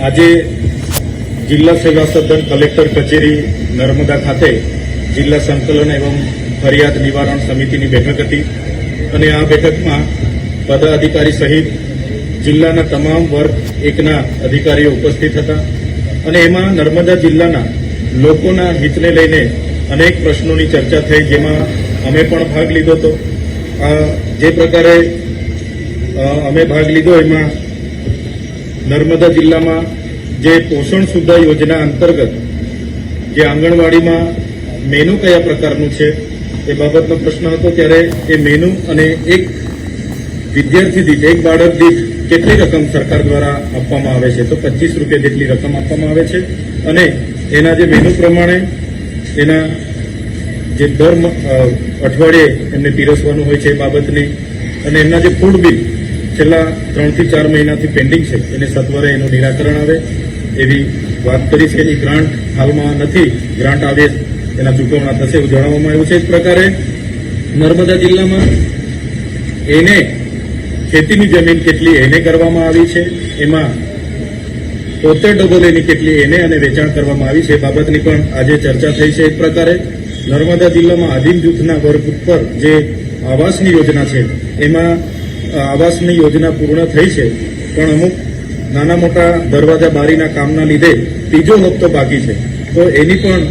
આજે જિલ્લા સેવા સદન કલેક્ટર કચેરી નર્મદા ખાતે જિલ્લા સંકલન એવં ફરિયાદ નિવારણ સમિતિની બેઠક હતી અને આ બેઠકમાં પદાધિકારી સહિત જિલ્લાના તમામ વર્ગ એકના અધિકારીઓ ઉપસ્થિત હતા અને એમાં નર્મદા જિલ્લાના લોકોના હિતને લઈને અનેક પ્રશ્નોની ચર્ચા થઈ, જેમાં અમે પણ ભાગ લીધો હતો. જે પ્રકારે અમે ભાગ લીધો એમાં નર્મદા જિલ્લામાં જે પોષણ સુધા યોજના અંતર્ગત જે આંગણવાડીમાં મેનુ કયા પ્રકારનું છે એ બાબતનો પ્રશ્ન હતો. ત્યારે એ મેનુ અને એક વિદ્યાર્થી દીઠ, એક બાળક દીઠ કેટલી રકમ સરકાર દ્વારા આપવામાં આવે છે, તો 25 રૂપિયા જેટલી રકમ આપવામાં આવે છે અને એના જે મેનુ પ્રમાણે એના જે દર અઠવાડિયે એમને પીરસવાનું હોય છે એ બાબતની અને એમના જે ફૂડ બિલ છેલ્લા 3 થી 4 મહિનાથી પેન્ડિંગ છે એને સત્વરે એનું નિરાકરણ આવે એવી વાત કરી છે. એની ગ્રાન્ટ હાલમાં નથી, ગ્રાન્ટ આવે એના ચૂકવણા થશે એવું જણાવવામાં આવ્યું છે. એક પ્રકારે નર્મદા જિલ્લામાં એને ખેતીની જમીન કેટલી એને કરવામાં આવી છે, એમાં 72 કેટલી એને અને વેચાણ કરવામાં આવી છે એ બાબતની પણ આજે ચર્ચા થઈ છે. એક પ્રકારે નર્મદા જિલ્લામાં આદિમ જૂથના વર્ગ ઉપર જે આવાસની યોજના છે એમાં આવાસની યોજના પૂર્ણ થઈ છે, પણ અમુક નાના મોટા દરવાજા બારીના કામના લીધે ત્રીજો હપ્તો બાકી છે. તો એની પણ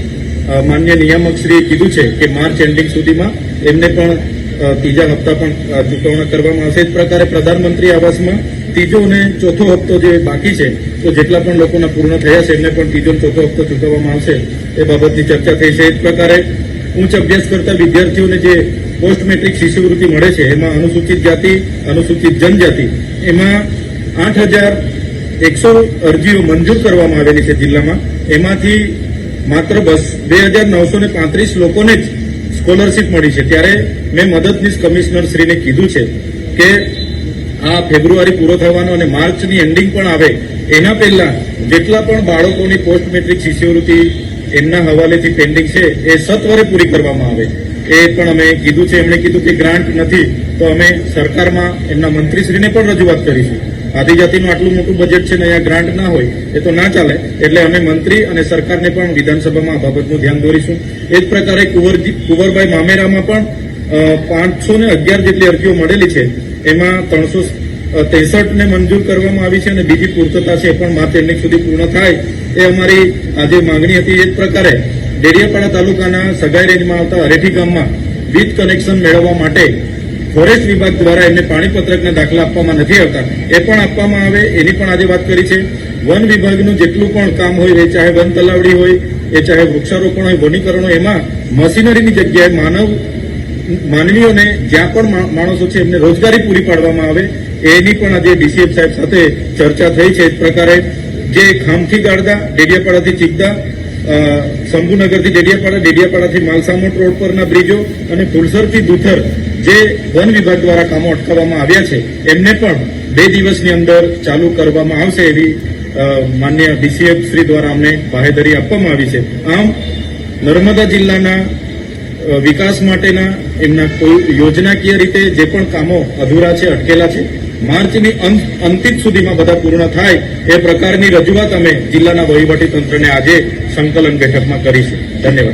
માન્ય નિયામકશ્રીએ કીધું છે કે માર્ચ એન્ડિંગ સુધીમાં એમને પણ ત્રીજા હપ્તા પણ ચૂકવણા કરવામાં આવશે. જ પ્રકારે પ્રધાનમંત્રી આવાસમાં ત્રીજો અને ચોથો હપ્તો જે બાકી છે, તો જેટલા પણ લોકોના પૂર્ણ થયા છે એમને પણ ત્રીજો અને ચોથો હપ્તો ચૂકવવામાં આવશે એ બાબતની ચર્ચા થઈ છે. એ જ પ્રકારે ઉચ્ચ અભ્યાસ કરતા વિદ્યાર્થીઓને જે પોસ્ટ મેટ્રિક શિષ્યવૃત્તિ મળે છે એમાં અનુસૂચિત જાતિ, અનુસૂચિત જનજાતિ એમાં 8,100 અરજીઓ મંજૂર કરવામાં આવેલી છે જિલ્લામાં. એમાંથી માત્ર 2,935 લોકોને જ સ્કોલરશીપ મળી છે. ત્યારે મેં મદદનીશ કમિશનર શ્રીને કીધું છે કે આ ફેબ્રુઆરી પૂરો થવાનો અને માર્ચની એન્ડિંગ પણ આવે એના પહેલા જેટલા પણ બાળકોની પોસ્ટ મેટ્રિક શિષ્યવૃત્તિ એમના હવાલેથી પેન્ડિંગ છે એ સત્વરે પૂરી કરવામાં આવે એ પણ અમે કીધું છે. એમણે કીધું કે ગ્રાન્ટ નથી તો અમે સરકારમાં એમના મંત્રીશ્રીને પણ રજૂઆત કરીશું. આદિજાતિનું આટલું મોટું બજેટ છે ને અહીંયા ગ્રાન્ટ ના હોય એ તો ના ચાલે, એટલે અમે મંત્રી અને સરકારને પણ વિધાનસભામાં આ બાબતનું ધ્યાન દોરીશું. એ જ પ્રકારે કુંવરભાઈ મામેરામાં પણ 511 જેટલી અરજીઓ મળેલી છે, એમાં 363ને મંજૂર કરવામાં આવી છે અને બીજી પૂર્તતા છે એ પણ માર્ચ એન્ડિંગ સુધી પૂર્ણ થાય એ અમારી આજે માંગણી હતી. એ જ પ્રકારે ડેડિયાપાડા તાલુકાના સગાઈ રેન્જમાં આવતા અરેઠી ગામમાં વીજ કનેક્શન મેળવવા માટે ફોરેસ્ટ વિભાગ દ્વારા એમને પાણીપત્રકના દાખલા આપવામાં નથી આવતા, એ પણ આપવામાં આવે એની પણ આજે વાત કરી છે. વન વિભાગનું જેટલું પણ કામ હોય એ ચાહે વન તલાવડી હોય, એ ચાહે વૃક્ષારોપણ હોય, વનીકરણ હોય, એમાં મશીનરીની જગ્યાએ માનવીઓને જ્યાં પણ માણસો છે એમને રોજગારી પૂરી પાડવામાં આવે એની પણ આજે ડીસીએફ સાહેબ સાથે ચર્ચા થઈ છે. એ પ્રકારે જે ખામથી ગાળદા, ડેડિયાપાડાથી ચીકદા, શંભુનગરથી ડેડિયાપાડાથી માલસામોટ રોડ પરના બ્રિજો અને ફુલસરથી દુથર જે વન વિભાગ દ્વારા કામો અટકાવવામાં આવ્યા છે એમને પણ 2 દિવસની અંદર ચાલુ કરવામાં આવશે એવી માન્ય ડીસીએફ શ્રી દ્વારા અમને બાહેધરી આપવામાં આવી છે. આમ નર્મદા જિલ્લાના વિકાસ માટેના એમના કોઈ યોજનાકીય રીતે જે પણ કામો અધૂરા છે, અટકેલા છે, માર્ચની અંતિમ સુધીમાં બધા પૂર્ણ થાય એ પ્રકારની રજૂઆત અમે જિલ્લાના વહીવટી તંત્રને આજે સંકલન બેઠકમાં કરીશું. ધન્યવાદ.